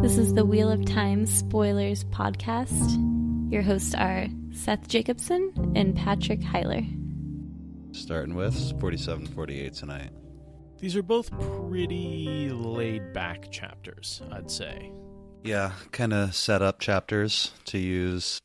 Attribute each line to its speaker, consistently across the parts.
Speaker 1: This is the Wheel of Time Spoilers podcast. Your hosts are Seth Jacobson and Patrick Heiler.
Speaker 2: Starting with 47 48 tonight.
Speaker 3: These are both pretty laid-back chapters, I'd say.
Speaker 2: Yeah, kind of set up chapters, to use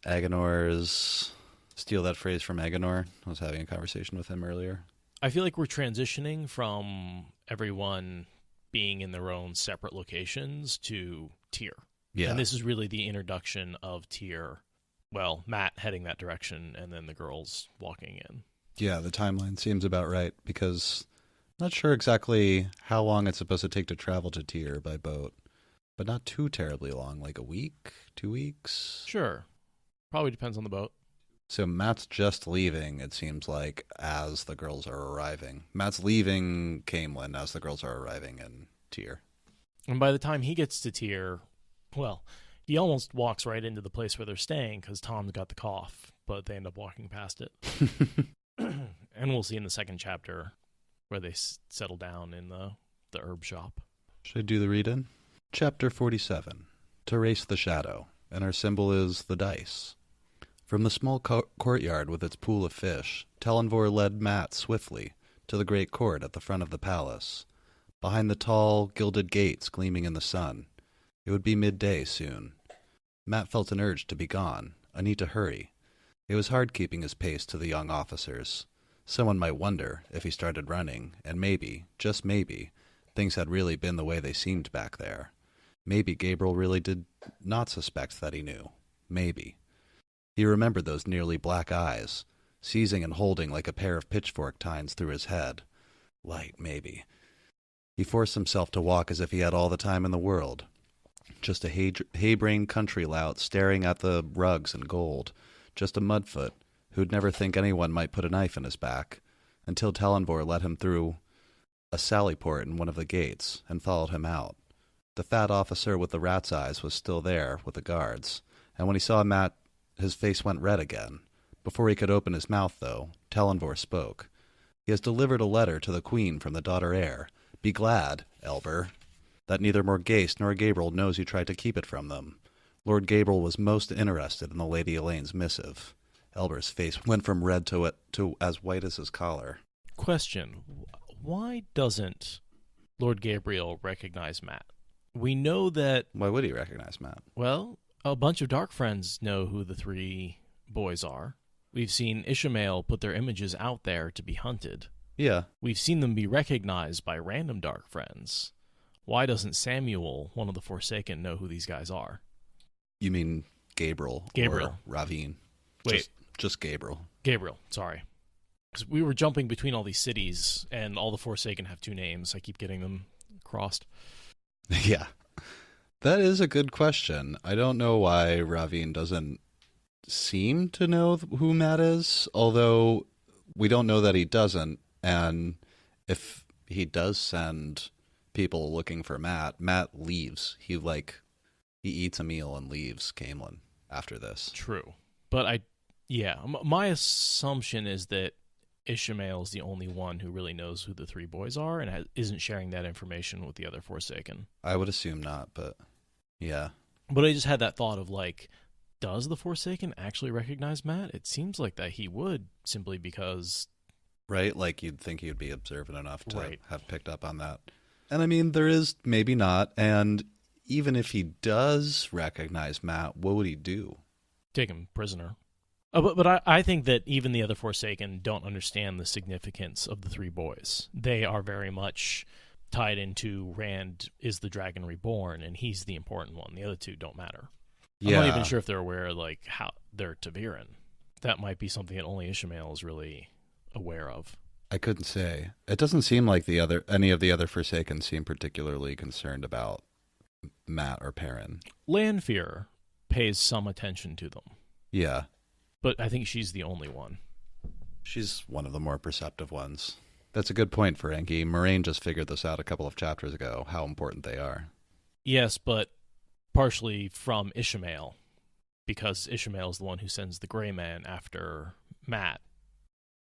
Speaker 2: steal that phrase from Agenor. I was having a conversation with him earlier.
Speaker 3: I feel like we're transitioning from everyone being in their own separate locations to Tyr.
Speaker 2: Yeah.
Speaker 3: And this is really the introduction of Tyr. Well, Matt heading that direction, and then the girls walking in.
Speaker 2: Yeah, the timeline seems about right, because I'm not sure exactly how long it's supposed to take to travel to Tyr by boat, but not too terribly long, like a week, 2 weeks?
Speaker 3: Sure. Probably depends on the boat.
Speaker 2: So Matt's just leaving, it seems like, as the girls are arriving. Matt's leaving Camelin as the girls are arriving in Tyr.
Speaker 3: And by the time he gets to Tyr, well, he almost walks right into the place where they're staying because Tom's got the cough, but they end up walking past it. And we'll see in the second chapter where they settle down in the herb shop.
Speaker 2: Should I do the read-in? Chapter 47, To Race the Shadow, and our symbol is the dice. From the small courtyard with its pool of fish, Telenvor led Matt swiftly to the great court at the front of the palace. Behind the tall, gilded gates gleaming in the sun, it would be midday soon. Matt felt an urge to be gone, a need to hurry. It was hard keeping his pace to the young officers. Someone might wonder if he started running, and maybe, just maybe, things had really been the way they seemed back there. Maybe Gabriel really did not suspect that he knew. Maybe. He remembered those nearly black eyes, seizing and holding like a pair of pitchfork tines through his head. Light, maybe. He forced himself to walk as if he had all the time in the world. Just a hay-brained country lout staring at the rugs and gold. Just a mudfoot who'd never think anyone might put a knife in his back, until Telenvor let him through a sally port in one of the gates and followed him out. The fat officer with the rat's eyes was still there with the guards, and when he saw Matt, his face went red again. Before he could open his mouth, though, Telenvor spoke. He has delivered a letter to the queen from the daughter heir. Be glad, Elber, that neither Morgase nor Gabriel knows you tried to keep it from them. Lord Gabriel was most interested in the Lady Elaine's missive. Elber's face went from red to as white as his collar.
Speaker 3: Question. Why doesn't Lord Gabriel recognize Matt? We know that...
Speaker 2: Why would he recognize Matt?
Speaker 3: Well, a bunch of Dark Friends know who the three boys are. We've seen Ishmael put their images out there to be hunted.
Speaker 2: Yeah.
Speaker 3: We've seen them be recognized by random Dark Friends. Why doesn't Samuel, one of the Forsaken, know who these guys are?
Speaker 2: You mean Gabriel. Or Ravine.
Speaker 3: Wait.
Speaker 2: Just Gabriel.
Speaker 3: Gabriel, sorry. Because we were jumping between all these cities, and all the Forsaken have two names. I keep getting them crossed.
Speaker 2: Yeah. That is a good question. I don't know why Ravine doesn't seem to know who Matt is, although we don't know that he doesn't, and if he does send people looking for Matt, Matt leaves. He eats a meal and leaves Camelin after this.
Speaker 3: True. But my assumption is that Ishmael is the only one who really knows who the three boys are and isn't sharing that information with the other Forsaken.
Speaker 2: I would assume not, but yeah.
Speaker 3: But I just had that thought of does the Forsaken actually recognize Matt? It seems like that he would, simply because...
Speaker 2: Right? Like you'd think he'd be observant enough to
Speaker 3: Right.
Speaker 2: have picked up on that. And I mean, there is maybe not, and even if he does recognize Matt, what would he do?
Speaker 3: Take him prisoner. But I think that even the other Forsaken don't understand the significance of the three boys. They are very much tied into Rand is the Dragon Reborn, and he's the important one. The other two don't matter.
Speaker 2: Yeah.
Speaker 3: I'm not even sure if they're aware how they're Taviran. That might be something that only Ishmael is really aware of.
Speaker 2: I couldn't say. It doesn't seem like any of the other Forsaken seem particularly concerned about Matt or Perrin.
Speaker 3: Lanfear pays some attention to them.
Speaker 2: Yeah.
Speaker 3: But I think she's the only one.
Speaker 2: She's one of the more perceptive ones. That's a good point, Ferengi. Moraine just figured this out a couple of chapters ago, how important they are.
Speaker 3: Yes, but partially from Ishmael, because Ishmael is the one who sends the Gray Man after Matt,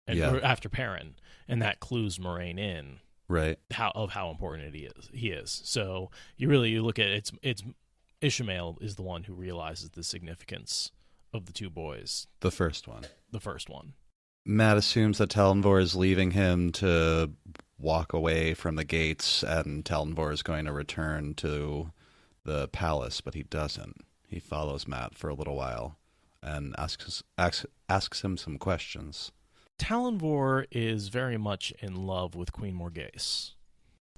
Speaker 3: or after Perrin, and that clues Moraine in.
Speaker 2: Right.
Speaker 3: How important he is. So you look at it's Ishmael is the one who realizes the significance of the two boys.
Speaker 2: The first one.
Speaker 3: The first one.
Speaker 2: Matt assumes that Talonvor is leaving him to walk away from the gates, and Talonvor is going to return to the palace, but he doesn't. He follows Matt for a little while and asks him some questions.
Speaker 3: Talonvor is very much in love with Queen Morghese,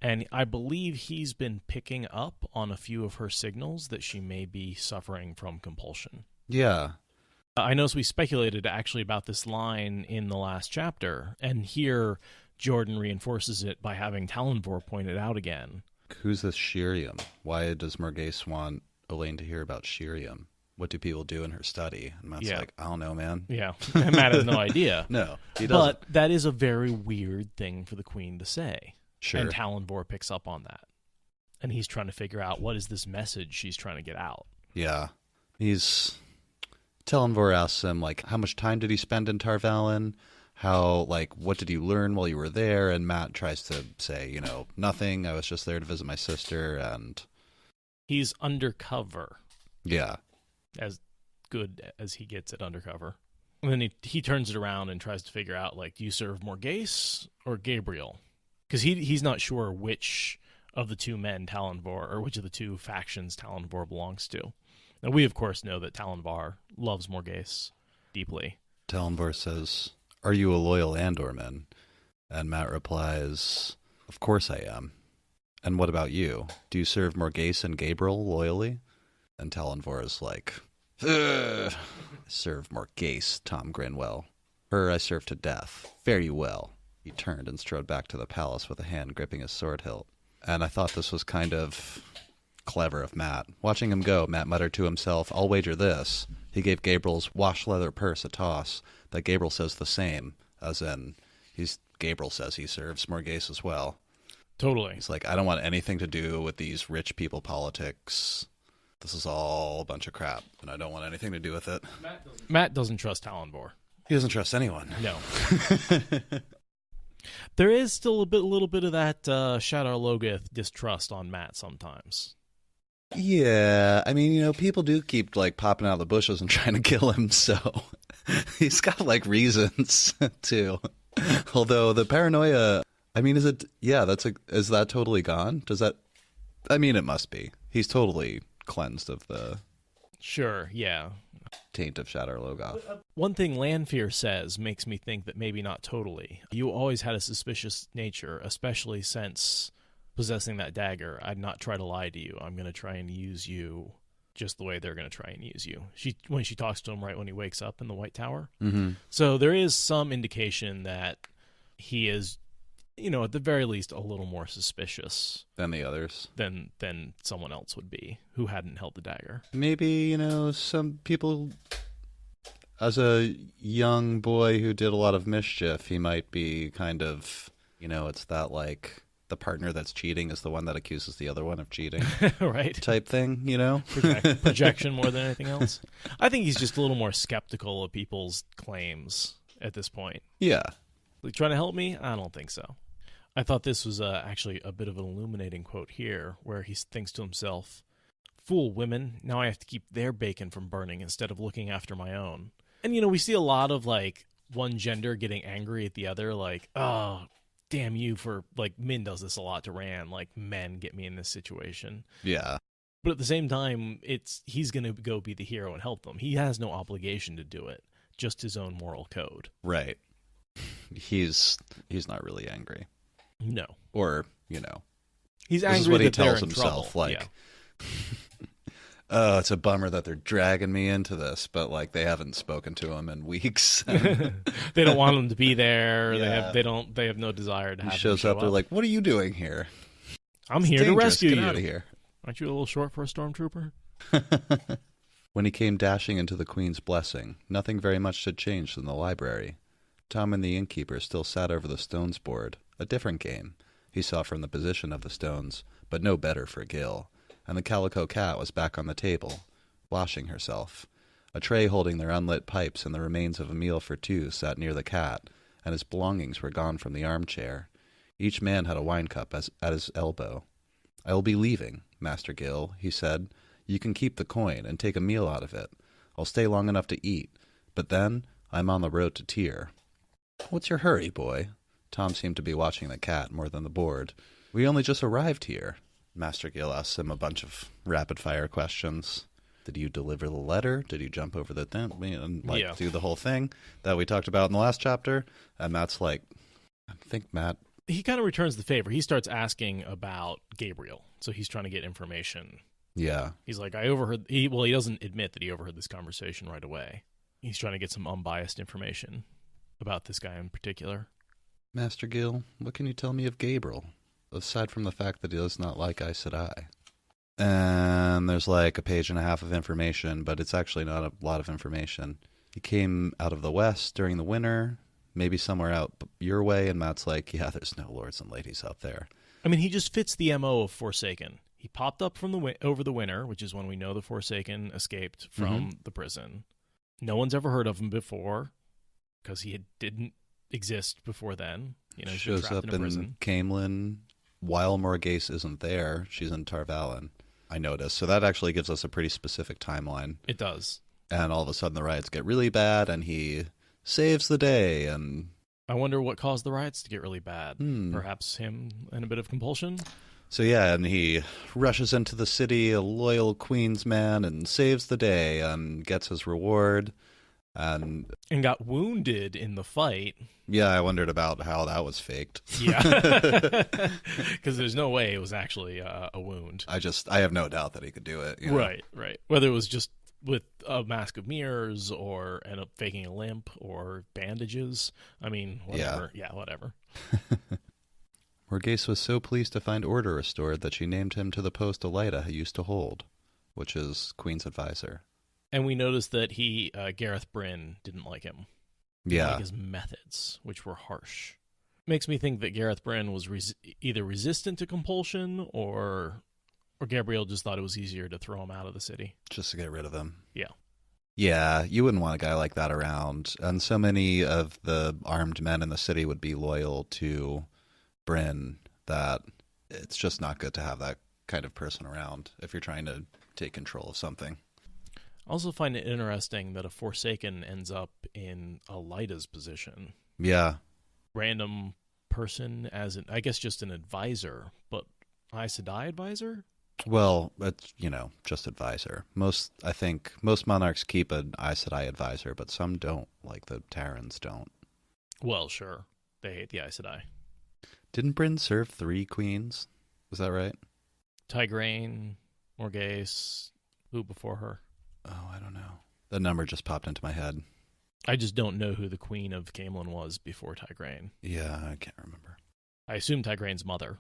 Speaker 3: and I believe he's been picking up on a few of her signals that she may be suffering from compulsion.
Speaker 2: Yeah.
Speaker 3: I know we speculated actually about this line in the last chapter, and here Jordan reinforces it by having Talonvor point it out again.
Speaker 2: Who's this Shiriam? Why does Morghese want Elaine to hear about Shiriam? What do people do in her study? And Matt's like, I don't know, man.
Speaker 3: Yeah, Matt has no idea.
Speaker 2: No, he doesn't.
Speaker 3: But that is a very weird thing for the queen to say.
Speaker 2: Sure.
Speaker 3: And Talonvor picks up on that. And he's trying to figure out what is this message she's trying to get out.
Speaker 2: Yeah. Talonvor asks him, like, how much time did he spend in Tarvalin? What did you learn while you were there? And Matt tries to say, nothing. I was just there to visit my sister, and...
Speaker 3: He's undercover.
Speaker 2: Yeah.
Speaker 3: As good as he gets at undercover. And then he turns it around and tries to figure out, do you serve Morghese or Gabriel? Because he's not sure which of the two men Talonvor, or which of the two factions Talonvor belongs to. Now, we, of course, know that Talonvor loves Morghese deeply.
Speaker 2: Talonvor says, are you a loyal Andorman? And Matt replies, of course I am. And what about you? Do you serve Morghese and Gabriel loyally? And Talonvor is like, ugh. Serve Morghese, Tom Grinwell. Her I serve to death. Fare you well. He turned and strode back to the palace with a hand gripping his sword hilt. And I thought this was kind of clever of Matt. Watching him go, Matt muttered to himself, I'll wager this. He gave Gabriel's wash leather purse a toss, that Gabriel says the same, as in, Gabriel says he serves Morghese as well.
Speaker 3: Totally.
Speaker 2: He's like, I don't want anything to do with these rich people politics. This is all a bunch of crap, and I don't want anything to do with it.
Speaker 3: Matt doesn't trust Talonvor.
Speaker 2: He doesn't trust anyone.
Speaker 3: No. There is still a little bit of that Shadar Logoth distrust on Matt sometimes.
Speaker 2: Yeah, I mean, people do keep, popping out of the bushes and trying to kill him, so he's got, reasons, too. Although the paranoia, I mean, is that totally gone? It must be. He's totally cleansed of the...
Speaker 3: Sure, yeah.
Speaker 2: Taint of Shadar Logoth.
Speaker 3: One thing Lanfear says makes me think that maybe not totally. You always had a suspicious nature, especially since possessing that dagger. I'd not try to lie to you. I'm going to try and use you just the way they're going to try and use you. When she talks to him right when he wakes up in the White Tower.
Speaker 2: Mm-hmm.
Speaker 3: So there is some indication that he is, at the very least, a little more suspicious
Speaker 2: than the others.
Speaker 3: Than someone else would be who hadn't held the dagger.
Speaker 2: Maybe, some people, as a young boy who did a lot of mischief, he might be kind of, it's that the partner that's cheating is the one that accuses the other one of cheating.
Speaker 3: Right.
Speaker 2: Type thing,
Speaker 3: Projection more than anything else. I think he's just a little more skeptical of people's claims at this point.
Speaker 2: Yeah.
Speaker 3: Trying to help me? I don't think so. I thought this was actually a bit of an illuminating quote here, where he thinks to himself, fool women, now I have to keep their bacon from burning instead of looking after my own. And, we see a lot of, one gender getting angry at the other, oh, damn you for, Min does this a lot to Rand, men get me in this situation.
Speaker 2: Yeah.
Speaker 3: But at the same time, he's going to go be the hero and help them. He has no obligation to do it, just his own moral code.
Speaker 2: Right. He's not really angry.
Speaker 3: No.
Speaker 2: Or,
Speaker 3: he's
Speaker 2: this
Speaker 3: angry
Speaker 2: is what he
Speaker 3: that
Speaker 2: tells
Speaker 3: they're in
Speaker 2: himself,
Speaker 3: trouble. Yeah.
Speaker 2: Oh, it's a bummer that they're dragging me into this, but they haven't spoken to him in weeks.
Speaker 3: They don't want him to be there.
Speaker 2: Yeah.
Speaker 3: They have no desire to have him
Speaker 2: show
Speaker 3: show
Speaker 2: up. They're like, "What are you doing here?
Speaker 3: I'm here to rescue you.
Speaker 2: Get out of here.
Speaker 3: Aren't you a little short for a stormtrooper?"
Speaker 2: When he came dashing into the Queen's blessing, nothing very much had changed in the library. Tom and the innkeeper still sat over the stones board, a different game, he saw from the position of the stones, but no better for Gil. And the calico cat was back on the table, washing herself. A tray holding their unlit pipes and the remains of a meal for two sat near the cat, and his belongings were gone from the armchair. Each man had a wine cup at his elbow. "I will be leaving, Master Gil," he said. You can keep the coin and take a meal out of it. I'll stay long enough to eat, but then I'm on the road to Tyr. What's your hurry, boy? Tom seemed to be watching the cat more than the board. We only just arrived here. Master Gill asks him a bunch of rapid-fire questions. Did you deliver the letter? Did you jump over the thing and do the whole thing that we talked about in the last chapter? And Matt's like, I think Matt...
Speaker 3: He kind of returns the favor. He starts asking about Gabriel, so he's trying to get information.
Speaker 2: Yeah.
Speaker 3: He's like, I overheard... He doesn't admit that he overheard this conversation right away. He's trying to get some unbiased information about this guy in particular.
Speaker 2: Master Gill, what can you tell me of Gabriel, aside from the fact that he does not like Aes Sedai? And there's like a page and a half of information, but it's actually not a lot of information. He came out of the west during the winter, maybe somewhere out your way, and Matt's like, yeah, there's no lords and ladies out there.
Speaker 3: I mean, he just fits the MO of Forsaken. He popped up from over the winter, which is when we know the Forsaken escaped from the prison. No one's ever heard of him before, because he didn't exist before then. You know,
Speaker 2: shows up in Camelin while Morghese isn't there. She's in Tarvalin, I noticed. So that actually gives us a pretty specific timeline.
Speaker 3: It does.
Speaker 2: And all of a sudden the riots get really bad, and he saves the day. And
Speaker 3: I wonder what caused the riots to get really bad. Perhaps him and a bit of compulsion?
Speaker 2: So yeah, and he rushes into the city, a loyal Queen's man, and saves the day and gets his reward. And
Speaker 3: got wounded in the fight.
Speaker 2: Yeah, I wondered about how that was faked.
Speaker 3: Yeah, because there's no way it was actually a wound.
Speaker 2: I have no doubt that he could do it. You know?
Speaker 3: Right. Whether it was just with a mask of mirrors or end up faking a limp or bandages. I mean, whatever. Yeah, whatever.
Speaker 2: Morghese was so pleased to find order restored that she named him to the post Elida used to hold, which is Queen's advisor.
Speaker 3: And we noticed that Gareth Bryn didn't like him.
Speaker 2: Yeah.
Speaker 3: Like his methods, which were harsh. Makes me think that Gareth Bryn was either resistant to compulsion or Gabriel just thought it was easier to throw him out of the city.
Speaker 2: Just to get rid of him.
Speaker 3: Yeah.
Speaker 2: Yeah, you wouldn't want a guy like that around. And so many of the armed men in the city would be loyal to Bryn that it's just not good to have that kind of person around if you're trying to take control of something.
Speaker 3: I also find it interesting that a Forsaken ends up in Elida's position.
Speaker 2: Yeah.
Speaker 3: Random person as I guess just an advisor, but Aes Sedai advisor?
Speaker 2: Well, it's, just advisor. I think most monarchs keep an Aes Sedai advisor, but some don't, like the Terrans don't.
Speaker 3: Well, sure. They hate the Aes Sedai.
Speaker 2: Didn't Bryn serve 3 queens? Was that right?
Speaker 3: Tigraine, Morghese, who before her?
Speaker 2: Oh, I don't know. The number just popped into my head.
Speaker 3: I just don't know who the queen of Camelin was before Tigraine.
Speaker 2: Yeah, I can't remember.
Speaker 3: I assume Tigraine's mother.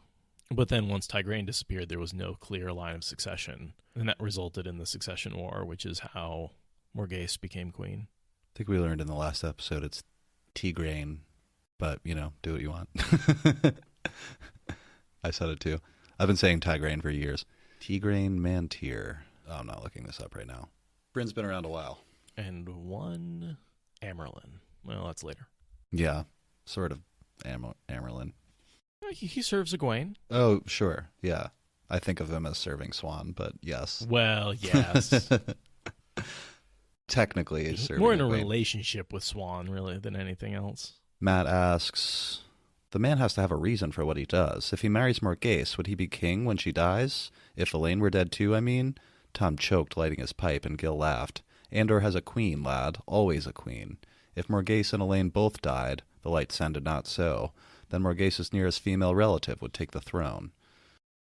Speaker 3: But then once Tigraine disappeared, there was no clear line of succession. And that resulted in the Succession War, which is how Morghese became queen.
Speaker 2: I think we learned in the last episode it's Tigraine, but, do what you want. I said it too. I've been saying Tigraine for years. Tigraine Mantir. Oh, I'm not looking this up right now. Bryn's been around a while.
Speaker 3: And one Amerlin. Well, that's later.
Speaker 2: Yeah, sort of Amerlin.
Speaker 3: He serves Egwene.
Speaker 2: Oh, sure. Yeah. I think of him as serving Swan, but yes.
Speaker 3: Well, yes.
Speaker 2: Technically, he's serving
Speaker 3: more in a
Speaker 2: Egwene.
Speaker 3: relationship with Swan, really, than anything else.
Speaker 2: Matt asks, the man has to have a reason for what he does. If he marries Morghese, would he be king when she dies? If Elaine were dead too, I mean? Tom choked, lighting his pipe, and Gil laughed. Andor has a queen, lad. Always a queen. If Morghese and Elaine both died, the light sounded not so, then Morghese's nearest female relative would take the throne.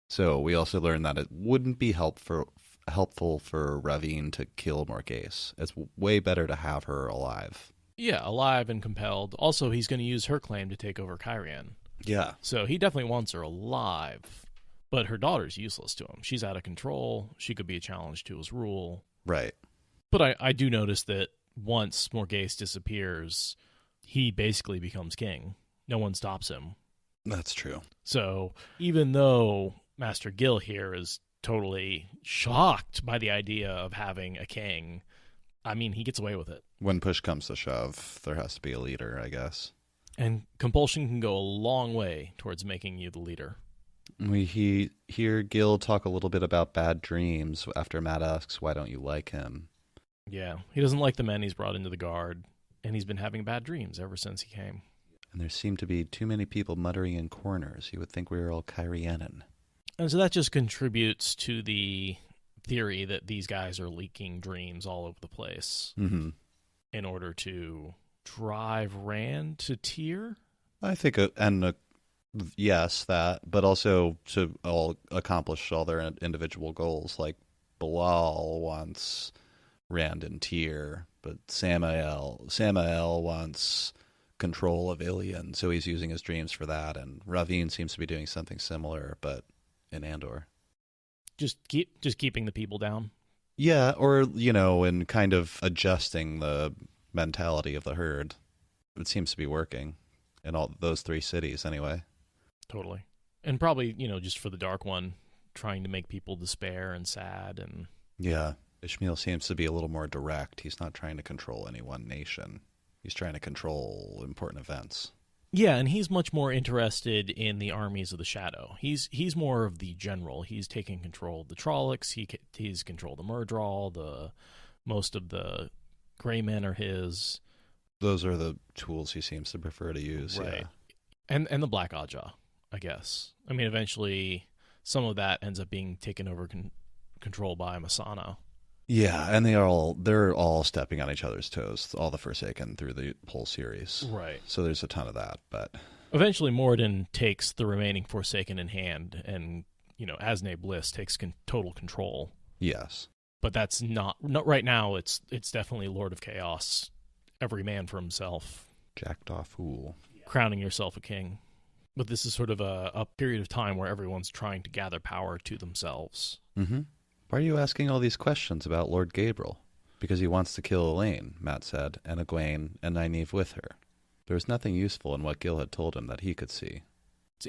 Speaker 2: So we also learned that it wouldn't be helpful for Ravine to kill Morghese. It's way better to have her alive.
Speaker 3: Yeah, alive and compelled. Also, he's going to use her claim to take over Cairhien.
Speaker 2: Yeah.
Speaker 3: So he definitely wants her alive. But her daughter's useless to him. She's out of control. She could be a challenge to his rule.
Speaker 2: Right.
Speaker 3: But I do notice that once Morghese disappears, he basically becomes king. No one stops him.
Speaker 2: That's true.
Speaker 3: So even though Master Gil here is totally shocked by the idea of having a king, I mean, he gets away with it.
Speaker 2: When push comes to shove, there has to be a leader, I guess.
Speaker 3: And compulsion can go a long way towards making you the leader.
Speaker 2: We hear Gil talk a little bit about bad dreams after Matt asks, why don't you like him?
Speaker 3: Yeah, he doesn't like the men he's brought into the guard, and he's been having bad dreams ever since he came.
Speaker 2: And there seem to be too many people muttering in corners. You would think we were all Kyrianan.
Speaker 3: And so that just contributes to the theory that these guys are leaking dreams all over the place in order to drive Rand to Tyr.
Speaker 2: I think, yes, that, but also to all accomplish all their individual goals. Like Bilal wants Rand and Tyr, but Samael wants control of Ilion, so he's using his dreams for that. And Ravine seems to be doing something similar, but in Andor.
Speaker 3: Just keeping the people down.
Speaker 2: Yeah, or, and kind of adjusting the mentality of the herd. It seems to be working in all those 3 cities anyway.
Speaker 3: Totally. And probably, just for the Dark One, trying to make people despair and sad. And
Speaker 2: yeah, Ishmael seems to be a little more direct. He's not trying to control any one nation. He's trying to control important events.
Speaker 3: Yeah, and he's much more interested in the armies of the Shadow. He's more of the general. He's taking control of the Trollocs. He's controlled the Murdral. Most of the Gray Men are his.
Speaker 2: Those are the tools he seems to prefer to use.
Speaker 3: Right.
Speaker 2: Yeah.
Speaker 3: And the Black Oddjaw, I guess. I mean, eventually some of that ends up being taken over control by Masana.
Speaker 2: Yeah, and they're all stepping on each other's toes, all the Forsaken through the whole series.
Speaker 3: Right.
Speaker 2: So there's a ton of that, but
Speaker 3: eventually Moradin takes the remaining Forsaken in hand, and Asne Bliss takes total control.
Speaker 2: Yes.
Speaker 3: But that's not right now. It's definitely Lord of Chaos, every man for himself.
Speaker 2: Jacked off fool.
Speaker 3: Crowning yourself a king. But this is sort of a period of time where everyone's trying to gather power to themselves.
Speaker 2: Mm-hmm. Why are you asking all these questions about Lord Gabriel? Because he wants to kill Elaine, Matt said, and Egwene and Nynaeve with her. There was nothing useful in what Gil had told him that he could see.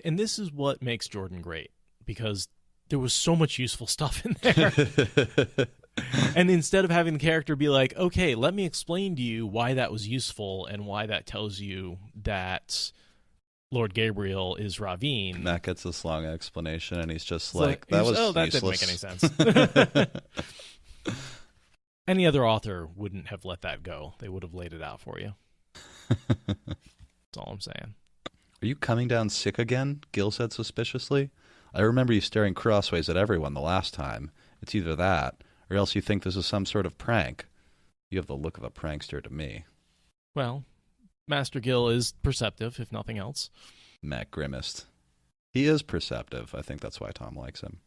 Speaker 3: And this is what makes Jordan great, because there was so much useful stuff in there. And instead of having the character be like, okay, let me explain to you why that was useful and why that tells you that Lord Gabriel is Ravine.
Speaker 2: Matt gets this long explanation, and he's just
Speaker 3: that
Speaker 2: useless.
Speaker 3: Didn't make any sense. Any other author wouldn't have let that go. They would have laid it out for you. That's all I'm saying.
Speaker 2: Are you coming down sick again? Gil said suspiciously. I remember you staring crossways at everyone the last time. It's either that, or else you think this is some sort of prank. You have the look of a prankster to me.
Speaker 3: Well, Master Gil is perceptive, if nothing else.
Speaker 2: Matt grimaced. He is perceptive. I think that's why Tom likes him.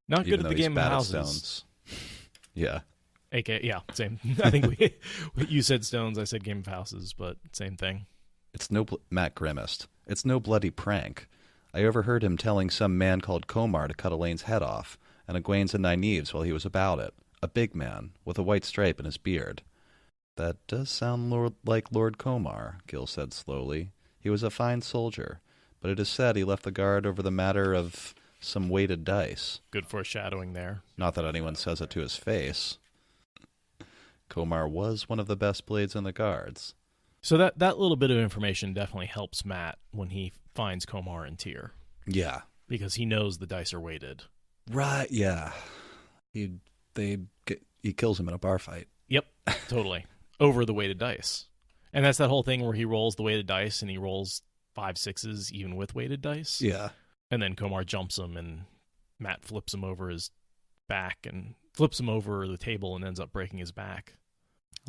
Speaker 3: Not good at the game of houses.
Speaker 2: Stones. Yeah.
Speaker 3: Yeah, same. I think you said stones, I said game of houses, but same thing.
Speaker 2: Matt grimaced. It's no bloody prank. I overheard him telling some man called Komar to cut Elaine's head off, and Egwene's and Nynaeve's while he was about it. A big man, with a white stripe in his beard. That does sound like Lord Komar, Gil said slowly. He was a fine soldier, but it is said he left the guard over the matter of some weighted dice.
Speaker 3: Good foreshadowing there.
Speaker 2: Not that anyone says it to his face. Komar was one of the best blades in the guards.
Speaker 3: So that little bit of information definitely helps Matt when he finds Komar and Tyr.
Speaker 2: Yeah.
Speaker 3: Because he knows the dice are weighted.
Speaker 2: Right, yeah. He kills him in a bar fight.
Speaker 3: Yep, totally. Over the weighted dice. And that's that whole thing where he rolls the weighted dice and he rolls 5 6s even with weighted dice.
Speaker 2: Yeah.
Speaker 3: And then Komar jumps him and Matt flips him over his back and flips him over the table and ends up breaking his back.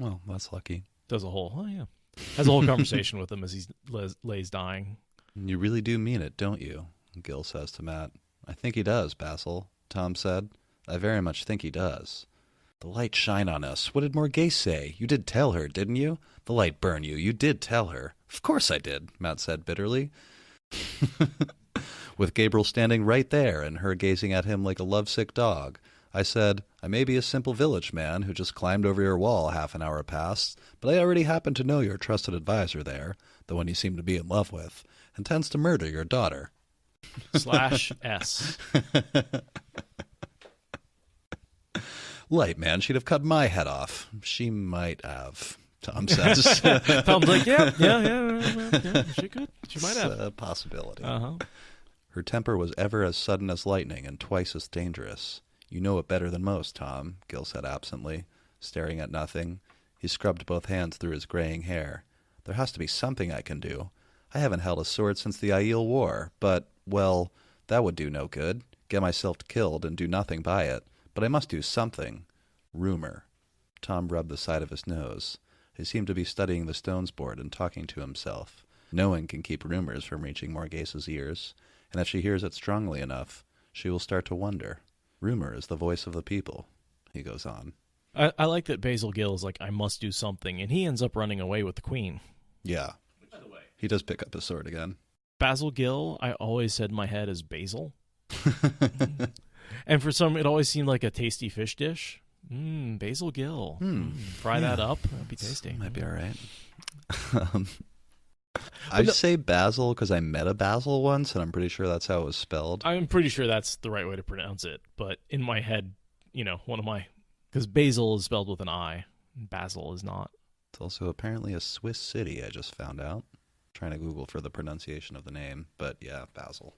Speaker 2: Well, that's lucky.
Speaker 3: Has a whole conversation with him as he lays dying.
Speaker 2: You really do mean it, don't you? Gil says to Matt. I think he does, Basil, Tom said. I very much think he does. The light shine on us. What did Morgase say? You did tell her, didn't you? The light burn you. You did tell her. Of course I did, Matt said bitterly. With Gabriel standing right there and her gazing at him like a lovesick dog. I said, I may be a simple village man who just climbed over your wall half an hour past, but I already happen to know your trusted advisor there, the one you seem to be in love with, intends to murder your daughter.
Speaker 3: /S.
Speaker 2: Light, man, she'd have cut my head off. She might have, Tom says.
Speaker 3: Tom's like, yeah, she could. She might have.
Speaker 2: It's a possibility.
Speaker 3: Uh-huh.
Speaker 2: Her temper was ever as sudden as lightning and twice as dangerous. You know it better than most, Tom, Gil said absently, staring at nothing. He scrubbed both hands through his graying hair. There has to be something I can do. I haven't held a sword since the Aiel War, but, well, that would do no good. Get myself killed and do nothing by it. But I must do something. Rumor. Tom rubbed the side of his nose. He seemed to be studying the stones board and talking to himself. No one can keep rumors from reaching Morgase's ears, and if she hears it strongly enough, she will start to wonder. Rumor is the voice of the people, he goes on.
Speaker 3: I like that Basil Gill is like, I must do something, and he ends up running away with the queen.
Speaker 2: Yeah.
Speaker 3: By the way,
Speaker 2: he does pick up his sword again.
Speaker 3: Basil Gill, I always said in my head as Basil. And for some, it always seemed like a tasty fish dish. Basil Gill. Fry that up. That'd be tasty.
Speaker 2: Might be all right. I say Basil because I met a Basil once, and I'm pretty sure that's how it was spelled.
Speaker 3: I'm pretty sure that's the right way to pronounce it. But in my head, because Basil is spelled with an I, and Basil is not.
Speaker 2: It's also apparently a Swiss city, I just found out. Trying to Google for the pronunciation of the name, but yeah, Basil.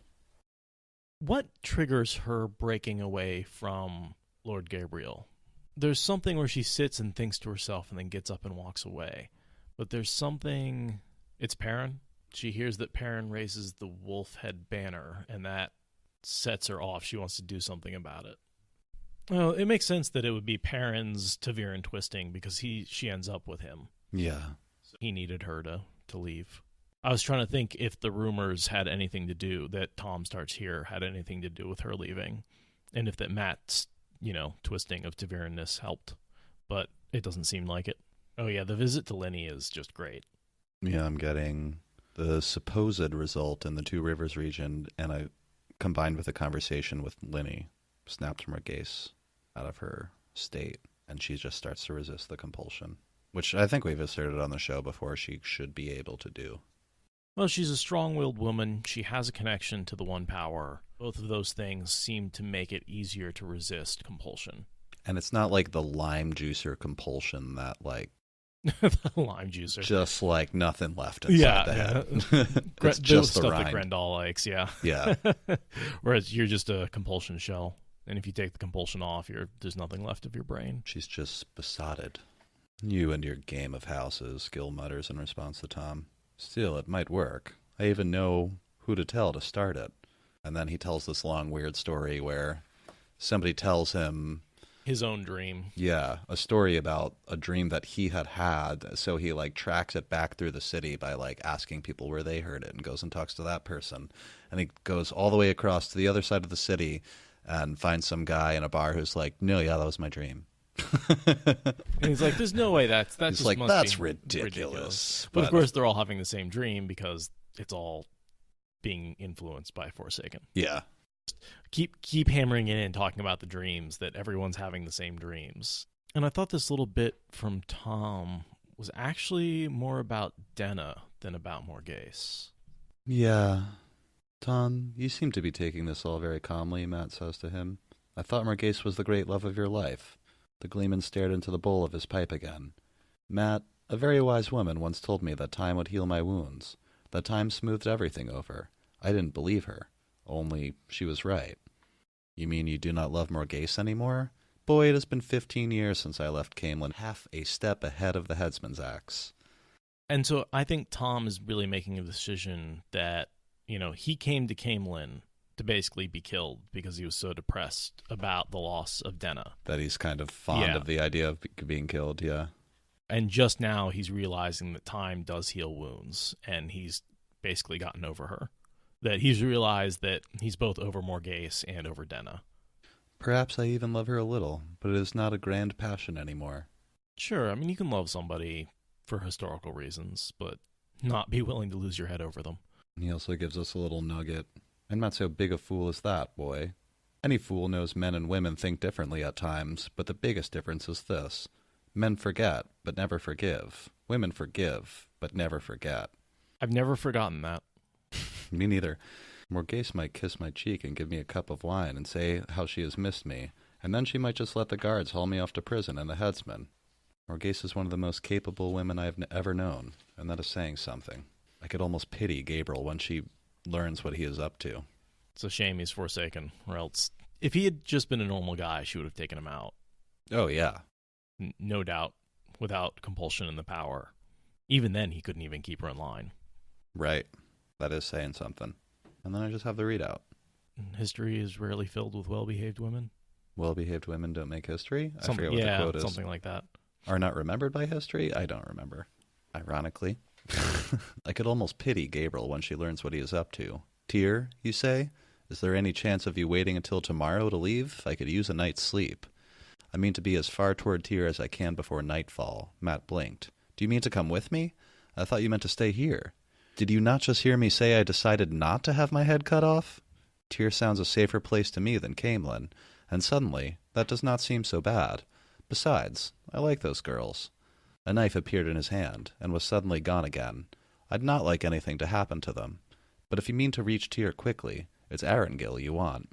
Speaker 3: What triggers her breaking away from Lord Gabriel? There's something where she sits and thinks to herself and then gets up and walks away. But there's something... It's Perrin. She hears that Perrin raises the wolf head banner, and that sets her off. She wants to do something about it. Well, it makes sense that it would be Perrin's Taviran twisting because she ends up with him.
Speaker 2: Yeah.
Speaker 3: So he needed her to leave. I was trying to think if the rumors had anything to do, that Tom starts here had anything to do with her leaving, and if that Matt's, twisting of Taviranness helped. But it doesn't seem like it. Oh yeah, the visit to Lenny is just great.
Speaker 2: Yeah, I'm getting the supposed result in the Two Rivers region, and I combined with a conversation with Lenny, snapped Morgase out of her state, and she just starts to resist the compulsion, which I think we've asserted on the show before she should be able to do.
Speaker 3: Well, she's a strong-willed woman. She has a connection to the One Power. Both of those things seem to make it easier to resist compulsion.
Speaker 2: And it's not like the lime juicer compulsion that, like,
Speaker 3: the lime juicer.
Speaker 2: Just like nothing left inside the head. It's just the
Speaker 3: stuff
Speaker 2: rind.
Speaker 3: that Grendel likes, yeah.
Speaker 2: Yeah.
Speaker 3: Whereas you're just a compulsion shell. And if you take the compulsion off, there's nothing left of your brain.
Speaker 2: She's just besotted. You and your game of houses, Gil mutters in response to Tom. Still, it might work. I even know who to tell to start it. And then he tells this long, weird story where somebody tells him...
Speaker 3: his own dream.
Speaker 2: Yeah, a story about a dream that he had. So he, like, tracks it back through the city by, like, asking people where they heard it and goes and talks to that person. And he goes all the way across to the other side of the city and finds some guy in a bar who's like, no, yeah, that was my dream.
Speaker 3: And he's like, there's no way that's
Speaker 2: he's
Speaker 3: just
Speaker 2: like,
Speaker 3: must
Speaker 2: that's
Speaker 3: be
Speaker 2: ridiculous.
Speaker 3: But of course, they're all having the same dream because it's all being influenced by Forsaken.
Speaker 2: Yeah.
Speaker 3: Keep hammering it in, talking about the dreams, that everyone's having the same dreams. And I thought this little bit from Tom was actually more about Denna than about Morgase.
Speaker 2: Yeah. Tom, you seem to be taking this all very calmly, Matt says to him. I thought Morgase was the great love of your life. The gleeman stared into the bowl of his pipe again. Matt, a very wise woman once told me that time would heal my wounds, that time smoothed everything over. I didn't believe her. Only she was right. You mean you do not love Morgase anymore? Boy, it has been 15 years since I left Camelin, half a step ahead of the headsman's axe.
Speaker 3: And so I think Tom is really making a decision that, he came to Camelin to basically be killed because he was so depressed about the loss of Denna.
Speaker 2: That he's kind of fond of the idea of being killed, yeah.
Speaker 3: And just now he's realizing that time does heal wounds, and he's basically gotten over her. That he's realized that he's both over Morgase and over Denna.
Speaker 2: Perhaps I even love her a little, but it is not a grand passion anymore.
Speaker 3: Sure, I mean, you can love somebody for historical reasons, but not be willing to lose your head over them.
Speaker 2: He also gives us a little nugget. I'm not so big a fool as that, boy. Any fool knows men and women think differently at times, but the biggest difference is this. Men forget, but never forgive. Women forgive, but never forget.
Speaker 3: I've never forgotten that.
Speaker 2: Me neither. Morgase might kiss my cheek and give me a cup of wine and say how she has missed me, and then she might just let the guards haul me off to prison and the headsman. Morgase is one of the most capable women I have ever known, and that is saying something. I could almost pity Gabriel when she learns what he is up to.
Speaker 3: It's a shame he's forsaken, or else if he had just been a normal guy, she would have taken him out.
Speaker 2: Oh, yeah.
Speaker 3: No doubt, without compulsion and the power. Even then, he couldn't even keep her in line.
Speaker 2: Right. That is saying something. And then I just have the readout.
Speaker 3: History is rarely filled with well-behaved women.
Speaker 2: Well-behaved women don't make history? I
Speaker 3: Something,
Speaker 2: forget what the quote is.
Speaker 3: Something like that.
Speaker 2: Are not remembered by history? I don't remember. Ironically. I could almost pity Gabriel when she learns what he is up to. Tyr, you say? Is there any chance of you waiting until tomorrow to leave? I could use a night's sleep. I mean to be as far toward Tyr as I can before nightfall. Matt blinked. Do you mean to come with me? I thought you meant to stay here. Did you not just hear me say I decided not to have my head cut off? Tyr sounds a safer place to me than Camelin, and suddenly, that does not seem so bad. Besides, I like those girls. A knife appeared in his hand, and was suddenly gone again. I'd not like anything to happen to them. But if you mean to reach Tyr quickly, it's Arengil you want.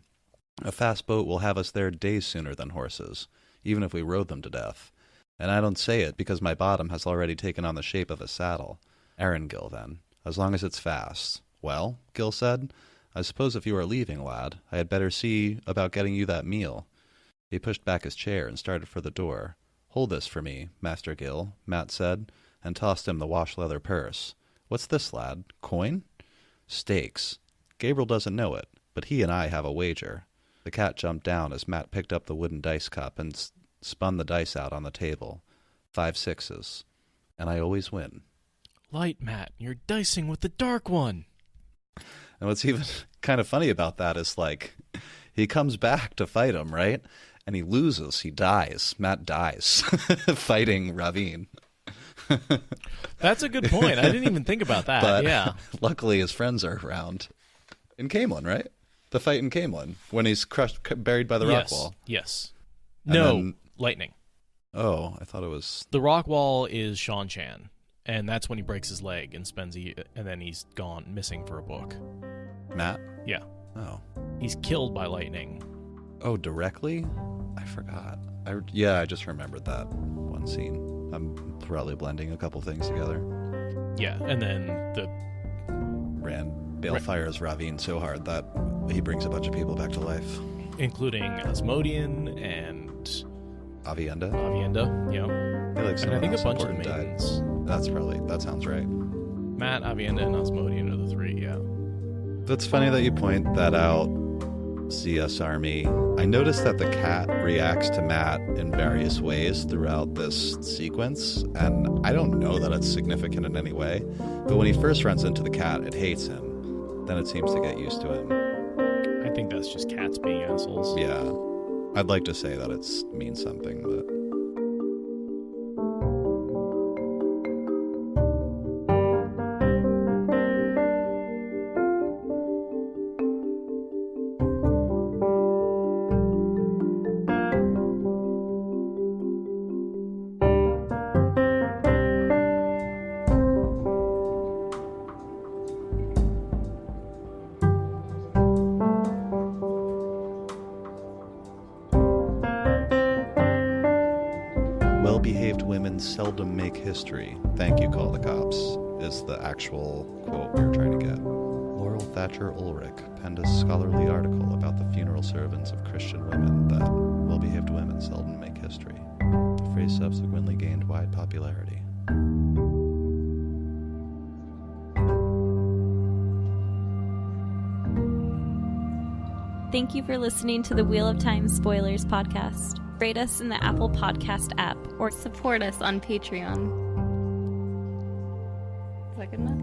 Speaker 2: A fast boat will have us there days sooner than horses, even if we rode them to death. And I don't say it because my bottom has already taken on the shape of a saddle. Arengil, then, as long as it's fast. Well, Gil said, I suppose if you are leaving, lad, I had better see about getting you that meal. He pushed back his chair and started for the door. Hold this for me, Master Gil, Matt said, and tossed him the wash-leather purse. What's this, lad? Coin? Stakes. Gabriel doesn't know it, but he and I have a wager. The cat jumped down as Matt picked up the wooden dice cup and spun the dice out on the table. 5 6s. And I always win.
Speaker 3: Light, Matt, you're dicing with the dark one.
Speaker 2: And what's even kind of funny about that is, like, he comes back to fight him, right? And he loses. He dies. Matt dies fighting Ravine.
Speaker 3: That's a good point. I didn't even think about that.
Speaker 2: But
Speaker 3: yeah.
Speaker 2: Luckily, his friends are around. In Camelin, right? The fight in Camelin, when he's buried by the rock wall.
Speaker 3: Yes.
Speaker 2: And
Speaker 3: No,
Speaker 2: then-
Speaker 3: lightning.
Speaker 2: Oh, I thought it was...
Speaker 3: The rock wall is Shan Chan, and that's when he breaks his leg and and then he's gone missing for a book.
Speaker 2: Matt?
Speaker 3: Yeah.
Speaker 2: Oh.
Speaker 3: He's killed by lightning.
Speaker 2: Oh, directly? I forgot. I just remembered that one scene. I'm probably blending a couple things together.
Speaker 3: Yeah, and then the...
Speaker 2: Balefires Ravine so hard that he brings a bunch of people back to life.
Speaker 3: Including Asmodean and...
Speaker 2: Avienda?
Speaker 3: Yeah.
Speaker 2: I
Speaker 3: And I think a bunch of the
Speaker 2: died.
Speaker 3: maidens.
Speaker 2: That sounds right.
Speaker 3: Matt, Avienda, and Asmodean are the 3, yeah.
Speaker 2: That's funny that you point that out, CS Army. I noticed that the cat reacts to Matt in various ways throughout this sequence, and I don't know that it's significant in any way, but when he first runs into the cat, it hates him. Then it seems to get used to him.
Speaker 3: I think that's just cats being assholes.
Speaker 2: Yeah. I'd like to say that it means something, but... Well-behaved women seldom make history. Thank you, call the cops, is the actual quote we were trying to get. Laurel Thatcher Ulrich penned a scholarly article about the funeral servants of Christian women that well-behaved women seldom make history. The phrase subsequently gained wide popularity.
Speaker 1: Thank you for listening to the Wheel of Time Spoilers podcast. Rate us in the Apple Podcast app or support us on Patreon. Is that good enough?